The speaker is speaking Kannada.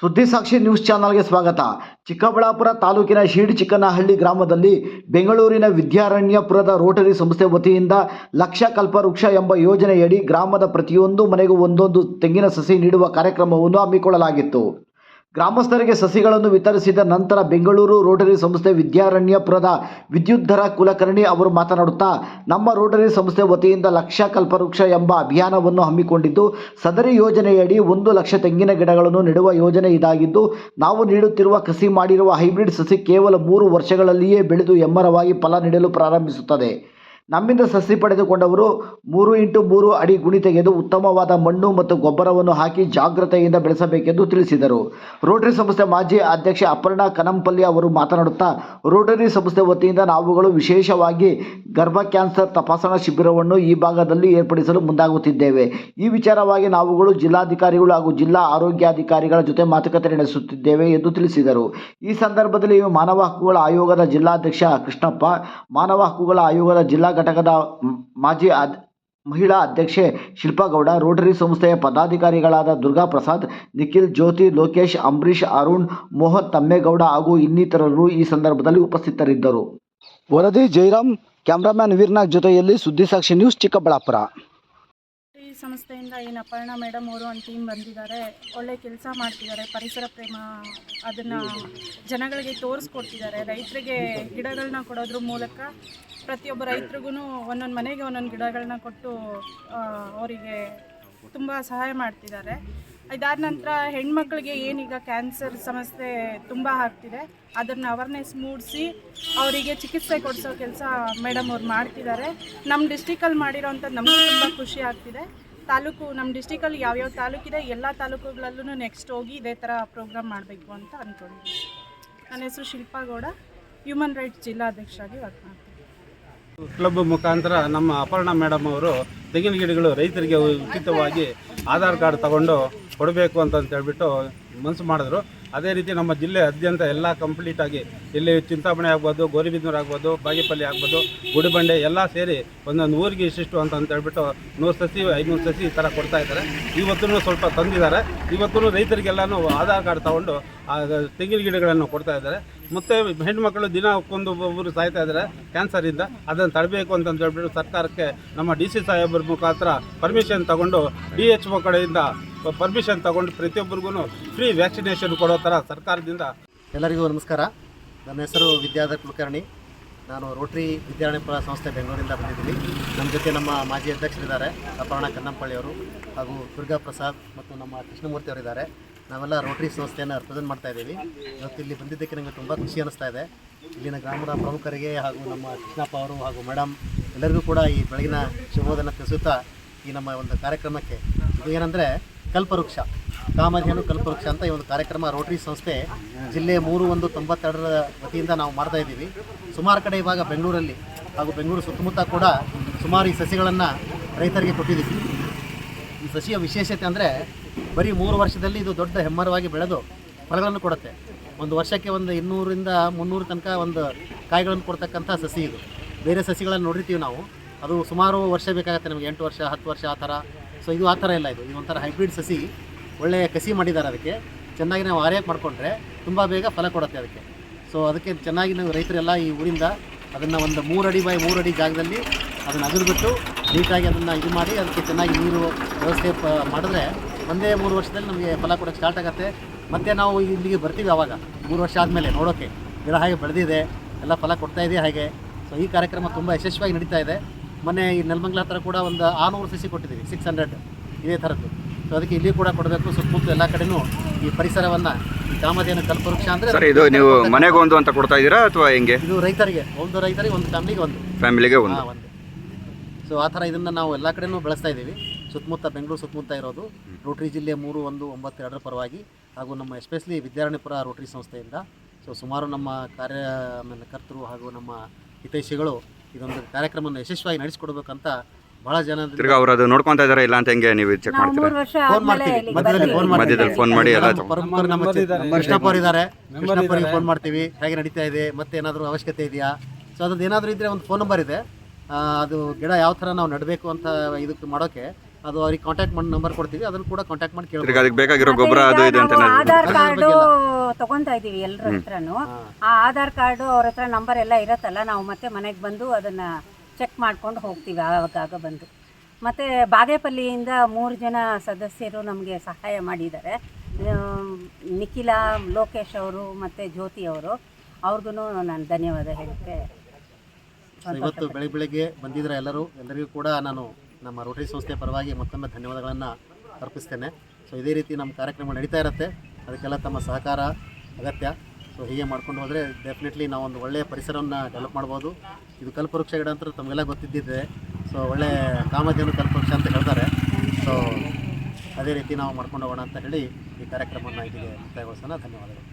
ಸುದ್ದಿ ಸಾಕ್ಷಿ ನ್ಯೂಸ್ ಚಾನಲ್ಗೆ ಸ್ವಾಗತ. ಚಿಕ್ಕಬಳ್ಳಾಪುರ ತಾಲೂಕಿನ ಶೀಡ್ಚಿಕ್ಕನಹಳ್ಳಿ ಗ್ರಾಮದಲ್ಲಿ ಬೆಂಗಳೂರಿನ ವಿದ್ಯಾರಣ್ಯಪುರದ ರೋಟರಿ ಸಂಸ್ಥೆ ವತಿಯಿಂದ ಲಕ್ಷ ಕಲ್ಪವೃಕ್ಷ ಎಂಬ ಯೋಜನೆಯಡಿ ಗ್ರಾಮದ ಪ್ರತಿಯೊಂದು ಮನೆಗೂ ಒಂದೊಂದು ತೆಂಗಿನ ಸಸಿ ನೀಡುವ ಕಾರ್ಯಕ್ರಮವನ್ನು ಹಮ್ಮಿಕೊಳ್ಳಲಾಗಿತ್ತು. ಗ್ರಾಮಸ್ಥರಿಗೆ ಸಸಿಗಳನ್ನು ವಿತರಿಸಿದ ನಂತರ ಬೆಂಗಳೂರು ರೋಟರಿ ಸಂಸ್ಥೆ ವಿದ್ಯಾರಣ್ಯಪುರದ ವಿದ್ಯುಧರ ಕುಲಕರ್ಣಿ ಅವರು ಮಾತನಾಡುತ್ತಾ, ನಮ್ಮ ರೋಟರಿ ಸಂಸ್ಥೆ ವತಿಯಿಂದ ಲಕ್ಷ ಕಲ್ಪವೃಕ್ಷ ಎಂಬ ಅಭಿಯಾನವನ್ನು ಹಮ್ಮಿಕೊಂಡಿದ್ದು, ಸದರಿ ಯೋಜನೆಯಡಿ 1 ಲಕ್ಷ ತೆಂಗಿನ ಗಿಡಗಳನ್ನು ನೆಡುವ ಯೋಜನೆ ಇದಾಗಿದ್ದು, ನಾವು ನೀಡುತ್ತಿರುವ ಕಸಿ ಮಾಡಿರುವ ಹೈಬ್ರಿಡ್ ಸಸಿ ಕೇವಲ 3 ವರ್ಷಗಳಲ್ಲಿಯೇ ಬೆಳೆದು ಎಮ್ಮರವಾಗಿ ಫಲ ನೀಡಲು ಪ್ರಾರಂಭಿಸುತ್ತದೆ. ನಮ್ಮಿಂದ ಸಸಿ ಪಡೆದುಕೊಂಡವರು 3x3 ಅಡಿ ಗುಣಿ ತೆಗೆದು ಉತ್ತಮವಾದ ಮಣ್ಣು ಮತ್ತು ಗೊಬ್ಬರವನ್ನು ಹಾಕಿ ಜಾಗ್ರತೆಯಿಂದ ಬೆಳೆಸಬೇಕೆಂದು ತಿಳಿಸಿದರು. ರೋಟರಿ ಸಂಸ್ಥೆ ಮಾಜಿ ಅಧ್ಯಕ್ಷೆ ಅಪರ್ಣಾ ಕನಂಪಲ್ಲಿ ಅವರು ಮಾತನಾಡುತ್ತಾ, ರೋಟರಿ ಸಂಸ್ಥೆ ವತಿಯಿಂದ ನಾವುಗಳು ವಿಶೇಷವಾಗಿ ಗರ್ಭ ಕ್ಯಾನ್ಸರ್ ತಪಾಸಣಾ ಶಿಬಿರವನ್ನು ಈ ಭಾಗದಲ್ಲಿ ಏರ್ಪಡಿಸಲು ಮುಂದಾಗುತ್ತಿದ್ದೇವೆ. ಈ ವಿಚಾರವಾಗಿ ನಾವುಗಳು ಜಿಲ್ಲಾಧಿಕಾರಿಗಳು ಹಾಗೂ ಜಿಲ್ಲಾ ಆರೋಗ್ಯಾಧಿಕಾರಿಗಳ ಜೊತೆ ಮಾತುಕತೆ ನಡೆಸುತ್ತಿದ್ದೇವೆ ಎಂದು ತಿಳಿಸಿದರು. ಈ ಸಂದರ್ಭದಲ್ಲಿ ಮಾನವ ಹಕ್ಕುಗಳ ಆಯೋಗದ ಜಿಲ್ಲಾಧ್ಯಕ್ಷ ಕೃಷ್ಣಪ್ಪ, ಮಾನವ ಹಕ್ಕುಗಳ ಆಯೋಗದ ಜಿಲ್ಲಾ ಘಟಕದ ಮಾಜಿ ಮಹಿಳಾ ಅಧ್ಯಕ್ಷೆ ಶಿಲ್ಪಗೌಡ, ರೋಟರಿ ಸಂಸ್ಥೆಯ ಪದಾಧಿಕಾರಿಗಳಾದ ದುರ್ಗಾ ಪ್ರಸಾದ್, ನಿಖಿಲ್, ಜ್ಯೋತಿ, ಲೋಕೇಶ್, ಅಂಬರೀಶ್, ಅರುಣ್, ಮೋಹನ್, ತಮ್ಮೇಗೌಡ ಹಾಗೂ ಇನ್ನಿತರರು ಈ ಸಂದರ್ಭದಲ್ಲಿ ಉಪಸ್ಥಿತರಿದ್ದರು. ವರದಿ ಜೈರಾಮ್, ಕ್ಯಾಮ್ರಾಮ್ಯಾನ್ ವೀರ್ನಾಗ್ ಜೊತೆಯಲ್ಲಿ ಸುದ್ದಿ ಸಾಕ್ಷಿ ನ್ಯೂಸ್, ಚಿಕ್ಕಬಳ್ಳಾಪುರ. ಈ ಸಂಸ್ಥೆಯಿಂದ ಏನು ಅಪರ್ಣಾ ಮೇಡಮ್ ಅವರು ಒಂದು ಟೀಮ್ ಬಂದಿದ್ದಾರೆ, ಒಳ್ಳೆ ಕೆಲಸ ಮಾಡ್ತಿದ್ದಾರೆ. ಪರಿಸರ ಪ್ರೇಮ ಅದನ್ನು ಜನಗಳಿಗೆ ತೋರಿಸ್ಕೊಡ್ತಿದ್ದಾರೆ. ರೈತರಿಗೆ ಗಿಡಗಳನ್ನ ಕೊಡೋದ್ರ ಮೂಲಕ ಪ್ರತಿಯೊಬ್ಬ ರೈತರಿಗೂ ಒಂದೊಂದು ಮನೆಗೆ ಒಂದೊಂದು ಗಿಡಗಳನ್ನ ಕೊಟ್ಟು ಅವರಿಗೆ ತುಂಬ ಸಹಾಯ ಮಾಡ್ತಿದ್ದಾರೆ. ಇದಾದ ನಂತರ ಹೆಣ್ಮಕ್ಳಿಗೆ ಏನೀಗ ಕ್ಯಾನ್ಸರ್ ಸಮಸ್ಯೆ ತುಂಬ ಆಗ್ತಿದೆ, ಅದನ್ನು ಅವೇರ್ನೆಸ್ ಮೂಡಿಸಿ ಅವರಿಗೆ ಚಿಕಿತ್ಸೆ ಕೊಡಿಸೋ ಕೆಲಸ ಮೇಡಮ್ ಅವ್ರು ಮಾಡ್ತಿದ್ದಾರೆ. ನಮ್ಮ ಡಿಸ್ಟಿಕಲ್ಲಿ ಮಾಡಿರೋಂಥದ್ದು ನಮಗೂ ತುಂಬ ಖುಷಿ ಆಗ್ತಿದೆ. ನಮ್ಮ ಡಿಸ್ಟಿಕಲ್ಲಿ ಯಾವ್ಯಾವ ತಾಲೂಕಿದೆ ಎಲ್ಲ ತಾಲೂಕುಗಳಲ್ಲೂ ನೆಕ್ಸ್ಟ್ ಹೋಗಿ ಇದೇ ಥರ ಪ್ರೋಗ್ರಾಮ್ ಮಾಡಬೇಕು ಅಂತ ಅಂದ್ಕೊಂಡಿದ್ದೀನಿ. ನನ್ನ ಹೆಸರು ಶಿಲ್ಪಗೌಡ, ಹ್ಯೂಮನ್ ರೈಟ್ಸ್ ಜಿಲ್ಲಾಧ್ಯಕ್ಷರಾಗಿ ವರ್ಕ್ ಮಾಡ್ತೀನಿ. ಕ್ಲಬ್ ಮುಖಾಂತರ ನಮ್ಮ ಅಪರ್ಣಾ ಮೇಡಮ್ ಅವರು ತೆಂಗಿನ ಗಿಡಗಳು ರೈತರಿಗೆ ಉಚಿತವಾಗಿ ಆಧಾರ್ ಕಾರ್ಡ್ ತಗೊಂಡು ಕೊಡಬೇಕು ಅಂತ ಹೇಳ್ಬಿಟ್ಟು ಮನಸ್ಸು ಮಾಡಿದ್ರು. ಅದೇ ರೀತಿ ನಮ್ಮ ಜಿಲ್ಲೆಯಾದ್ಯಂತ ಎಲ್ಲ ಕಂಪ್ಲೀಟಾಗಿ ಇಲ್ಲಿ ಚಿಂತಾಮಣಿ ಆಗ್ಬೋದು, ಗೋರಿಬಿದನೂರು ಆಗ್ಬೋದು, ಬಾಗೇಪಲ್ಲಿ ಆಗ್ಬೋದು, ಗುಡಿಬಂಡೆ ಎಲ್ಲ ಸೇರಿ ಒಂದೊಂದು ಊರಿಗೆ ಇಷ್ಟಿಷ್ಟು ಅಂತ ಹೇಳ್ಬಿಟ್ಟು 100 ಸಸಿ 500 ಸಸಿ ಈ ಥರ ಕೊಡ್ತಾ ಇದ್ದಾರೆ. ಇವತ್ತೂ ಸ್ವಲ್ಪ ತಂದಿದ್ದಾರೆ. ಇವತ್ತೂ ರೈತರಿಗೆಲ್ಲನೂ ಆಧಾರ್ ಕಾರ್ಡ್ ತೊಗೊಂಡು ತೆಂಗಿನ ಗಿಡಗಳನ್ನು ಕೊಡ್ತಾ ಇದ್ದಾರೆ. ಮತ್ತು ಹೆಣ್ಮಕ್ಳು ದಿನ ಒಬ್ಬರು ಸಾಯ್ತಾ ಇದ್ದಾರೆ ಕ್ಯಾನ್ಸರಿಂದ. ಅದನ್ನು ತಡಬೇಕು ಅಂತ ಹೇಳ್ಬಿಟ್ಟು ಸರ್ಕಾರಕ್ಕೆ ನಮ್ಮ DC ಸಾಹೇಬ್ರ ಮುಖಾಂತರ ಪರ್ಮಿಷನ್ ತಗೊಂಡು DHO ಕಡೆಯಿಂದ ಪರ್ಮಿಷನ್ ತಗೊಂಡು ಪ್ರತಿಯೊಬ್ಬರಿಗೂ ಫ್ರೀ ವ್ಯಾಕ್ಸಿನೇಷನ್ ಕೊಡೋ ಥರ ಸರ್ಕಾರದಿಂದ. ಎಲ್ಲರಿಗೂ ನಮಸ್ಕಾರ. ನನ್ನ ಹೆಸರು ವಿದ್ಯಾಧರ್ ಕುಲಕರ್ಣಿ. ನಾನು ರೋಟರಿ ವಿದ್ಯಾರಣ್ಯಪುರ ಸಂಸ್ಥೆ ಬೆಂಗಳೂರಿಂದ ಬಂದಿದ್ದೀನಿ. ನಮ್ಮ ಜೊತೆ ನಮ್ಮ ಮಾಜಿ ಅಧ್ಯಕ್ಷರಿದ್ದಾರೆ ಅಪರ್ಣಾ ಕನ್ನಂಪಳ್ಳಿ ಅವರು, ಹಾಗೂ ದುರ್ಗಾ ಪ್ರಸಾದ್ ಮತ್ತು ನಮ್ಮ ಕೃಷ್ಣಮೂರ್ತಿ ಅವರಿದ್ದಾರೆ. ನಾವೆಲ್ಲ ರೋಟರಿ ಸಂಸ್ಥೆಯನ್ನು ರೆಪ್ರೆಸೆಂಟ್ ಮಾಡ್ತಾ ಇದ್ದೀವಿ. ಇವತ್ತು ಇಲ್ಲಿ ಬಂದಿದ್ದಕ್ಕೆ ನನಗೆ ತುಂಬ ಖುಷಿ ಅನ್ನಿಸ್ತಾ ಇದೆ. ಇಲ್ಲಿನ ಗ್ರಾಮದ ಪ್ರಮುಖರಿಗೆ ಹಾಗೂ ನಮ್ಮ ಕೃಷ್ಣಪ್ಪ ಅವರು ಹಾಗೂ ಮೇಡಮ್ ಎಲ್ಲರಿಗೂ ಕೂಡ ಈ ಬೆಳಗಿನ ಶುಭೋದನ್ನು ತಿಳಿಸುತ್ತಾ ಈ ನಮ್ಮ ಒಂದು ಕಾರ್ಯಕ್ರಮಕ್ಕೆ ಇದು ಏನಂದರೆ ಕಲ್ಪವೃಕ್ಷ, ಕಾಮಧೇನು ಕಲ್ಪವೃಕ್ಷ ಅಂತ ಈ ಒಂದು ಕಾರ್ಯಕ್ರಮ ರೋಟರಿ ಸಂಸ್ಥೆ ಜಿಲ್ಲೆ 3/1/92 ವತಿಯಿಂದ ನಾವು ಮಾಡ್ತಾ ಇದ್ದೀವಿ. ಸುಮಾರು ಕಡೆ ಇವಾಗ ಬೆಂಗಳೂರಲ್ಲಿ ಹಾಗೂ ಬೆಂಗಳೂರು ಸುತ್ತಮುತ್ತ ಕೂಡ ಸುಮಾರು ಈ ಸಸಿಗಳನ್ನು ರೈತರಿಗೆ ಕೊಟ್ಟಿದ್ದೀವಿ. ಈ ಸಸಿಯ ವಿಶೇಷತೆ ಅಂದರೆ ಬರೀ 3 ವರ್ಷದಲ್ಲಿ ಇದು ದೊಡ್ಡ ಹೆಮ್ಮರವಾಗಿ ಬೆಳೆದು ಫಲಗಳನ್ನು ಕೊಡುತ್ತೆ. ಒಂದು ವರ್ಷಕ್ಕೆ ಒಂದು 200ರಿಂದ 300 ತನಕ ಒಂದು ಕಾಯಿಗಳನ್ನು ಕೊಡ್ತಕ್ಕಂಥ ಸಸಿ ಇದು. ಬೇರೆ ಸಸಿಗಳನ್ನು ನೋಡಿರ್ತೀವಿ ನಾವು, ಅದು ಸುಮಾರು ವರ್ಷ ಬೇಕಾಗುತ್ತೆ ನಮಗೆ, 8 ವರ್ಷ 10 ವರ್ಷ ಆ ಥರ. ಸೊ ಇದು ಆ ಥರ ಇಲ್ಲ, ಇದು ಒಂಥರ ಹೈಬ್ರಿಡ್ ಸಸಿ. ಒಳ್ಳೆಯ ಕಸಿ ಮಾಡಿದ್ದಾರೆ. ಅದಕ್ಕೆ ಚೆನ್ನಾಗಿ ನಾವು ಆರೈಕೆ ಮಾಡಿಕೊಂಡ್ರೆ ತುಂಬ ಬೇಗ ಫಲ ಕೊಡುತ್ತೆ ಅದಕ್ಕೆ. ಸೊ ಅದಕ್ಕೆ ಚೆನ್ನಾಗಿ ನಾವು ರೈತರೆಲ್ಲ ಈ ಊರಿಂದ ಅದನ್ನು ಒಂದು 3 ಅಡಿ ಬೈ 3 ಅಡಿ ಜಾಗದಲ್ಲಿ ಅದನ್ನು ಅಗದ್ಬಿಟ್ಟು ನೀಟಾಗಿ ಅದನ್ನು ಇದು ಮಾಡಿ ಅದಕ್ಕೆ ಚೆನ್ನಾಗಿ ನೀರು ವ್ಯವಸ್ಥೆ ಮಾಡಿದ್ರೆ ಒಂದೇ 3 ವರ್ಷದಲ್ಲಿ ನಮಗೆ ಫಲ ಕೊಡೋಕ್ಕೆ ಸ್ಟಾರ್ಟ್ ಆಗುತ್ತೆ. ಮತ್ತು ನಾವು ಇಲ್ಲಿಗೆ ಬರ್ತೀವಿ ಆವಾಗ 3 ವರ್ಷ ಆದಮೇಲೆ ನೋಡೋಕ್ಕೆ ಗಿಡ ಹಾಗೆ ಬೆಳೆದಿದೆ, ಎಲ್ಲ ಫಲ ಕೊಡ್ತಾ ಇದೆ ಹಾಗೆ. ಸೊ ಈ ಕಾರ್ಯಕ್ರಮ ತುಂಬ ಯಶಸ್ವಿಯಾಗಿ ನಡೀತಾ ಇದೆ. ಮೊನ್ನೆ ಈ ನೆಲಮಂಗಲ ಹತ್ರ ಕೂಡ ಒಂದು 600 ಸಸಿ ಕೊಟ್ಟಿದ್ದೀವಿ, 600 ಇದೇ ಥರದ್ದು. ಸೊ ಅದಕ್ಕೆ ಇಲ್ಲಿ ಕೂಡ ಕೊಡಬೇಕು. ಸುತ್ತಮುತ್ತ ಎಲ್ಲ ಕಡೆನೂ ಈ ಪರಿಸರವನ್ನು, ಈ ಕಾಮಧೇನು ಕಲ್ಪವೃಕ್ಷ ಅಂದರೆ ಇದು ನೀವು ಮನೆಗೆ ಒಂದು ಅಂತ ಕೊಡ್ತಾ ಇದ್ದೀರಾ ಅಥವಾ ಹೆಂಗೆ? ಇದು ರೈತರಿಗೆ ಒಂದು ಫ್ಯಾಮಿಲಿಗೆ ಒಂದು ಒಂದು. ಸೊ ಆ ಥರ ಇದನ್ನು ನಾವು ಎಲ್ಲ ಕಡೆನೂ ಬೆಳೆಸ್ತಾ ಇದ್ದೀವಿ. ಸುತ್ತಮುತ್ತ ಬೆಂಗಳೂರು ಸುತ್ತಮುತ್ತ ಇರೋದು ರೋಟರಿ ಜಿಲ್ಲೆ 3/1/92 ಪರವಾಗಿ ಹಾಗೂ ನಮ್ಮ ಎಸ್ಪೆಷಲಿ ವಿದ್ಯಾರಣ್ಯಪುರ ರೋಟರಿ ಸಂಸ್ಥೆಯಿಂದ. ಸೊ ಸುಮಾರು ನಮ್ಮ ಕಾರ್ಯಕರ್ತರು ಹಾಗೂ ನಮ್ಮ ಹಿತೈಷಿಗಳು ಇದೊಂದು ಕಾರ್ಯಕ್ರಮವನ್ನು ಯಶಸ್ವಿಯಾಗಿ ನಡೆಸಿಕೊಡ್ಬೇಕಂತ ಭಾಳ ಜನ ಅವರು ಅದು ನೋಡ್ಕೊಂತಾ ಇದ್ದಾರೆ. ಇಲ್ಲ ಅಂತ ಹೆಂಗೆ ನೀವು ಚೆಕ್ ಮಾಡ್ತೀರಾ? ಫೋನ್ ಮಾಡ್ತೀವಿ, ಮಧ್ಯದಲ್ಲಿ ಫೋನ್ ಮಾಡಿ ಎಲ್ಲ ಪ್ರಮುಖರು ನಮ್ಮ ಕೃಷ್ಣಪ್ಪ ಅವರು ಇದ್ದಾರೆ, ಕೃಷ್ಣಪ್ಪರಿಗೆ ಫೋನ್ ಮಾಡ್ತೀವಿ, ಹೇಗೆ ನಡೀತಾ ಇದೆ, ಮತ್ತೆ ಏನಾದರೂ ಅವಶ್ಯಕತೆ ಇದೆಯಾ. ಸೊ ಅದ್ರದ್ದು ಏನಾದರೂ ಇದ್ದರೆ ಒಂದು ಫೋನ್ ನಂಬರ್ ಇದೆ, ಅದು ಗಿಡ ಯಾವ ಥರ ನಾವು ನೆಡಬೇಕು ಅಂತ ಇದಕ್ಕೆ ಮಾಡೋಕ್ಕೆ ಅದು ಅವ್ರಿಗೆ ಕಾಂಟ್ಯಾಕ್ಟ್ ಮಾಡಿ ನಂಬರ್ ಕೊಡ್ತೀವಿ, ಅದನ್ನು ಕೂಡ ಕಾಂಟ್ಯಾಕ್ಟ್ ಮಾಡಿ ಈಗ ಕೇಳ್ಬೋದು. ಅದಕ್ಕೆ ಬೇಕಾಗಿರೋ ಗೊಬ್ಬರ ಅದು ಇದು ಅಂತ ನಾವು ಆಧಾರ್ ಅದ್ರ ಕಾರ್ಡು ಬಗ್ಗೆ ತಗೊಂತಾ ಇದೀವಿ ಎಲ್ಲರ ಹತ್ರನು. ಆ ಆಧಾರ್ ಕಾರ್ಡು ಅವ್ರ ಹತ್ರ ನಂಬರ್ ಎಲ್ಲ ಇರತ್ತಲ್ಲ, ನಾವು ಮತ್ತೆ ಮನೆಗೆ ಬಂದು ಅದನ್ನ ಚೆಕ್ ಮಾಡ್ಕೊಂಡು ಹೋಗ್ತೀವಿ ಆವಾಗ ಬಂದು. ಮತ್ತು ಬಾಗೇಪಲ್ಲಿಯಿಂದ 3 ಜನ ಸದಸ್ಯರು ನಮಗೆ ಸಹಾಯ ಮಾಡಿದ್ದಾರೆ. ನಿಖಿಲ, ಲೋಕೇಶ್ ಅವರು ಮತ್ತು ಜ್ಯೋತಿ ಅವರು, ಅವ್ರಿಗೂ ನಾನು ಧನ್ಯವಾದ ಹೇಳಕ್ಕೆ. ಇವತ್ತು ಬೆಳಿಗ್ಗೆ ಬಂದಿದ್ರೆ ಎಲ್ಲರಿಗೂ ಕೂಡ ನಾನು ನಮ್ಮ ರೋಟರಿ ಸಂಸ್ಥೆ ಪರವಾಗಿ ಮತ್ತೊಮ್ಮೆ ಧನ್ಯವಾದಗಳನ್ನು ಅರ್ಪಿಸ್ತೇನೆ. ಸೊ ಇದೇ ರೀತಿ ನಮ್ಮ ಕಾರ್ಯಕ್ರಮ ನಡೀತಾ ಇರುತ್ತೆ, ಅದಕ್ಕೆಲ್ಲ ತಮ್ಮ ಸಹಕಾರ ಅಗತ್ಯ. ಸೊ ಹೀಗೆ ಮಾಡ್ಕೊಂಡು ಹೋದರೆ ಡೆಫಿನೆಟ್ಲಿ ನಾವು ಒಂದು ಒಳ್ಳೆಯ ಪರಿಸರವನ್ನು ಡೆವಲಪ್ ಮಾಡ್ಬೋದು. ಇದು ಕಲ್ಪವೃಕ್ಷ ಗಿಡ ಅಂತ ತಮಗೆಲ್ಲ ಗೊತ್ತಿದ್ದಿದೆ. ಸೊ ಒಳ್ಳೆಯ ಕಾಮಧೇನು ಕಲ್ಪವೃಕ್ಷ ಅಂತ ಹೇಳ್ತಾರೆ. ಸೊ ಅದೇ ರೀತಿ ನಾವು ಮಾಡ್ಕೊಂಡು ಹೋಗೋಣ ಅಂತ ಹೇಳಿ ಈ ಕಾರ್ಯಕ್ರಮವನ್ನು ಇಲ್ಲಿಗೆ ಮುಕ್ತಾಯಗೊಳಿಸೋಣ. ಧನ್ಯವಾದಗಳು.